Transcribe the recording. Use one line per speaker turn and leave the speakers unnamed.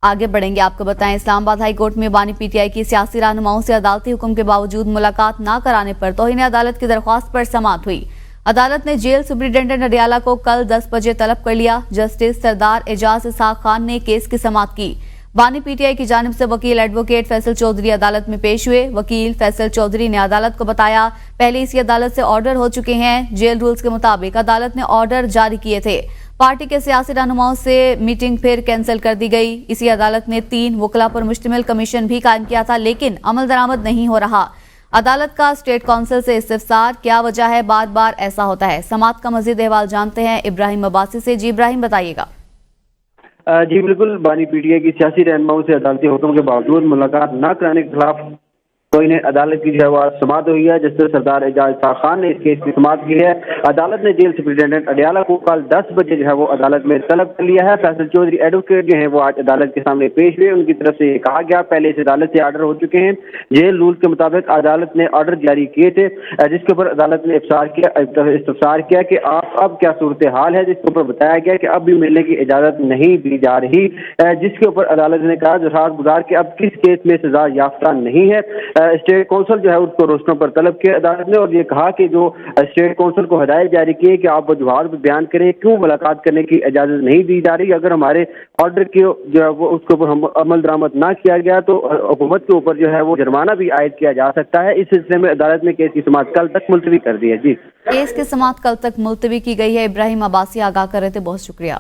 आगे बढ़ेंगे। आपको बताएं, इस्लामाबाद हाई कोर्ट में बानी पीटीआई की सियासी रहनुमाओं से अदालती हुक्म के बावजूद मुलाकात न कराने पर तौहीन अदालत की दरख्वास्त पर समाअत हुई। अदालत ने जेल सुपरिटेंडेंट अडियाला को कल 10 बजे तलब कर लिया। जस्टिस सरदार एजाज इसहाक खान ने केस की समाअत की। बानी पीटीआई की जानिब से वकील एडवोकेट फैसल चौधरी अदालत में पेश हुए। वकील फैसल चौधरी ने अदालत को बताया, पहले इसी अदालत से ऑर्डर हो चुके हैं। जेल रूल्स के मुताबिक अदालत ने ऑर्डर जारी किए थे। पार्टी के सियासी रहनुमाओं से मीटिंग फिर कैंसिल कर दी गई। इसी अदालत ने 3 वकला पर मुश्तमिल कमीशन भी कायम किया था, लेकिन अमल दरामद नहीं हो रहा। अदालत का स्टेट काउंसिल से इस्तिफसार, क्या वजह है बार बार ऐसा होता है? समाअत का मजीद अहवाल जानते हैं इब्राहिम अब्बासी से। जी इब्राहिम, बताइएगा।
जी बिल्कुल, बानी पीटीआई की सियासी रहनुमाओं से अदालती हुक्म के बावजूद मुलाकात न कराने के खिलाफ तौहीन अदालत की जो है समाअत हुई है। जस्टिस सरदार एजाज इसहाक खान ने इस केस की समाअत की है। अदालत ने जेल सुपरिटेंडेंट अडियाला को कल 10 बजे जो है वो अदालत में तलब कर लिया है। फैसल चौधरी एडवोकेट जो है वो आज अदालत के सामने पेश हुए। उनकी तरफ से कहा गया, पहले इस अदालत से ऑर्डर हो चुके हैं। जेल रूल के मुताबिक अदालत ने ऑर्डर जारी किए थे, जिसके ऊपर अदालत ने इस्तफसार किया कि आप अब क्या सूरत हाल है, जिसके ऊपर बताया गया कि अब भी मिलने की इजाजत नहीं दी जा रही, जिसके ऊपर अदालत ने कहा दरखास्त गुजार के अब किस केस में सजा याफ्ता नहीं है। स्टेट काउंसिल जो है उसको रोशनों पर तलब किया अदालत ने, और ये कहा कि जो स्टेट काउंसिल को हिदायत जारी की है कि आप वजूहात बयान करें क्यों मुलाकात करने की इजाजत नहीं दी जा रही। अगर हमारे ऑर्डर के जो है वो उसके ऊपर हम अमल दरामद ना किया गया तो हुकूमत के ऊपर जो है वो जुर्माना भी आयद किया जा सकता है। इस सिलसिले में अदालत ने केस की समाअत कल तक मुलतवी कर दी है। जी,
केस की समाअत कल तक मुलतवी की गई है। इब्राहिम अब्बासी आगाह कर रहे थे, बहुत शुक्रिया।